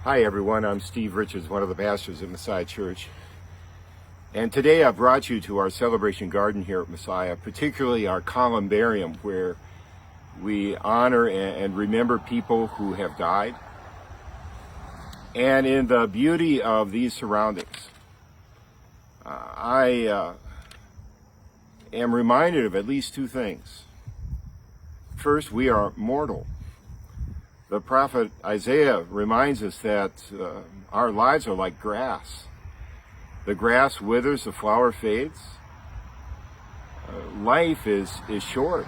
Hi everyone, I'm Steve Richards, one of the pastors at Messiah Church. And today I've brought you to our celebration garden here at Messiah, particularly our columbarium, where we honor and remember people who have died. And in the beauty of these surroundings, I am reminded of at least two things. First, we are mortal. The prophet Isaiah reminds us that our lives are like grass. The grass withers, the flower fades. Life is short.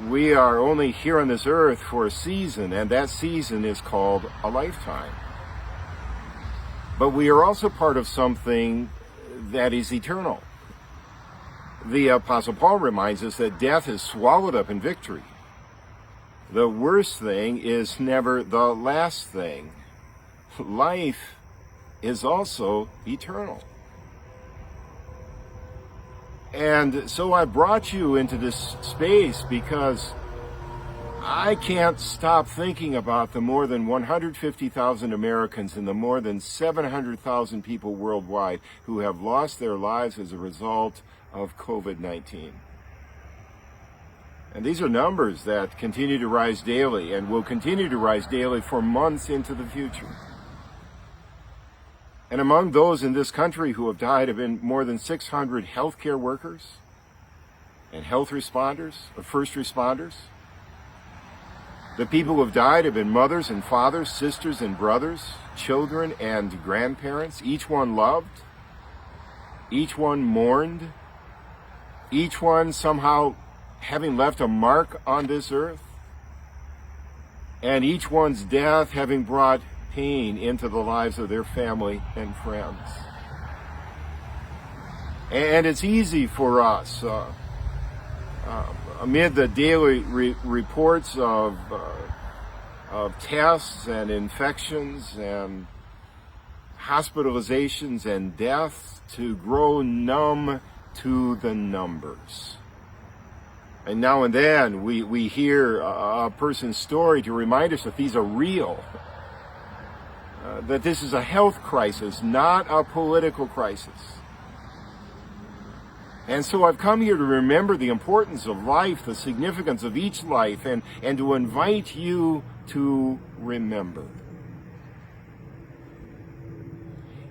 We are only here on this earth for a season, and that season is called a lifetime. But we are also part of something that is eternal. The Apostle Paul reminds us that death is swallowed up in victory. The worst thing is never the last thing. Life is also eternal. And so I brought you into this space because I can't stop thinking about the more than 150,000 Americans and the more than 700,000 people worldwide who have lost their lives as a result of COVID-19. And these are numbers that continue to rise daily and will continue to rise daily for months into the future. And among those in this country who have died have been more than 600 healthcare workers and health responders, or first responders. The people who have died have been mothers and fathers, sisters and brothers, children and grandparents, each one loved, each one mourned, each one somehow having left a mark on this earth, and each one's death having brought pain into the lives of their family and friends. And it's easy for us, amid the daily reports of tests and infections and hospitalizations and deaths, to grow numb to the numbers. And now and then we hear a person's story to remind us that these are real, that this is a health crisis, not a political crisis. And so I've come here to remember the importance of life, the significance of each life, and to invite you to remember.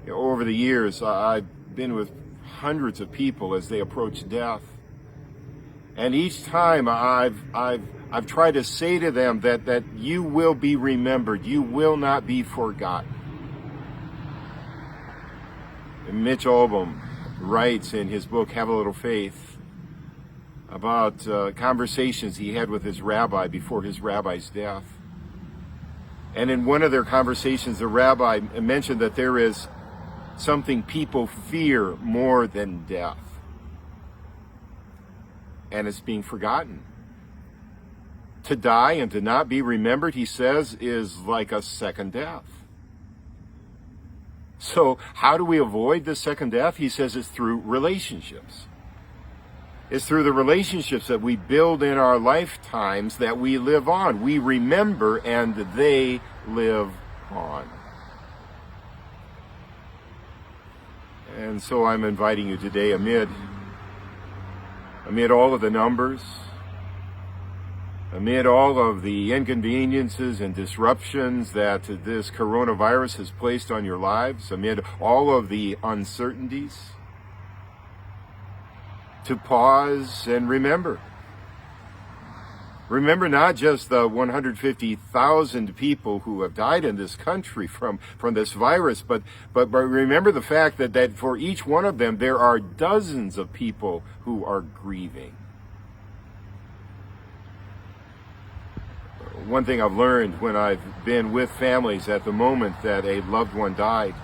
You know, over the years, I've been with hundreds of people as they approach death. And each time I've tried to say to them that you will be remembered, you will not be forgotten. And Mitch Albom writes in his book, Have a Little Faith, about conversations he had with his rabbi before his rabbi's death. And in one of their conversations, the rabbi mentioned that there is something people fear more than death. And it's being forgotten. To die and to not be remembered, he says, is like a second death. So how do we avoid this second death? He says it's through relationships. It's through the relationships that we build in our lifetimes that we live on. We remember and they live on. And so I'm inviting you today, amid all of the numbers, amid all of the inconveniences and disruptions that this coronavirus has placed on your lives, amid all of the uncertainties, to pause and remember. Remember not just the 150,000 people who have died in this country from this virus, but remember the fact that for each one of them, there are dozens of people who are grieving. One thing I've learned when I've been with families at the moment that a loved one died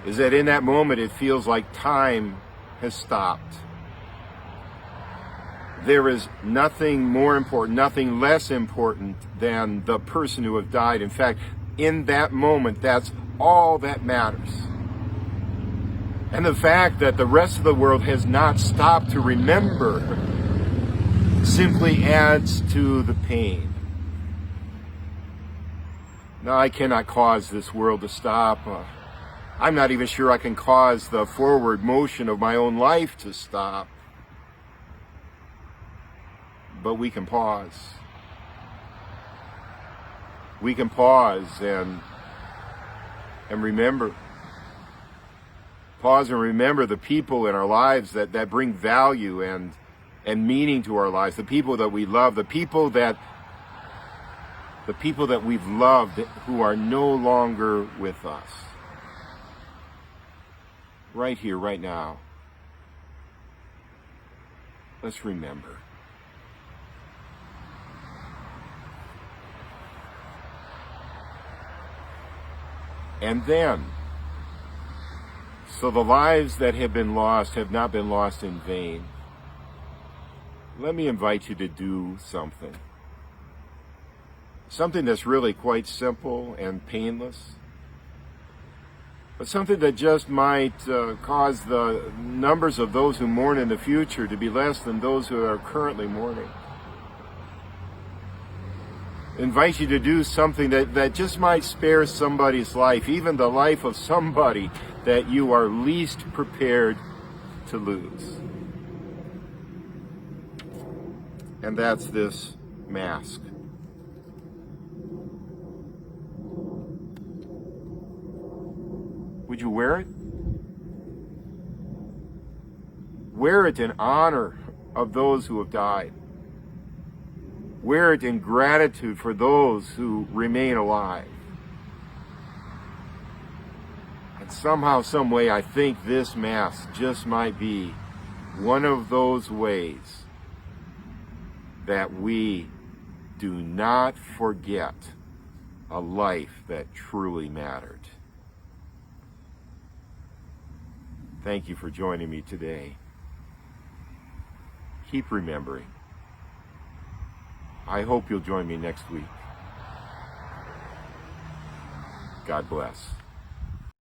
is that in that moment, it feels like time has stopped. There is nothing more important, nothing less important than the person who have died. In fact, in that moment, that's all that matters. And the fact that the rest of the world has not stopped to remember simply adds to the pain. No, I cannot cause this world to stop. I'm not even sure I can cause the forward motion of my own life to stop. But we can pause. We can pause and remember. Pause and remember the people in our lives that bring value and meaning to our lives, the people that we love, the people that we've loved who are no longer with us. Right here, right now. Let's remember. And then, so the lives that have been lost have not been lost in vain. Let me invite you to do something. Something that's really quite simple and painless. But something that just might cause the numbers of those who mourn in the future to be less than those who are currently mourning. Invite you to do something that just might spare somebody's life, even the life of somebody that you are least prepared to lose. And that's this mask. Would you wear it? Wear it in honor of those who have died. Wear it in gratitude for those who remain alive. And somehow, some way, I think this mask just might be one of those ways that we do not forget a life that truly mattered. Thank you for joining me today. Keep remembering. I hope you'll join me next week. God bless.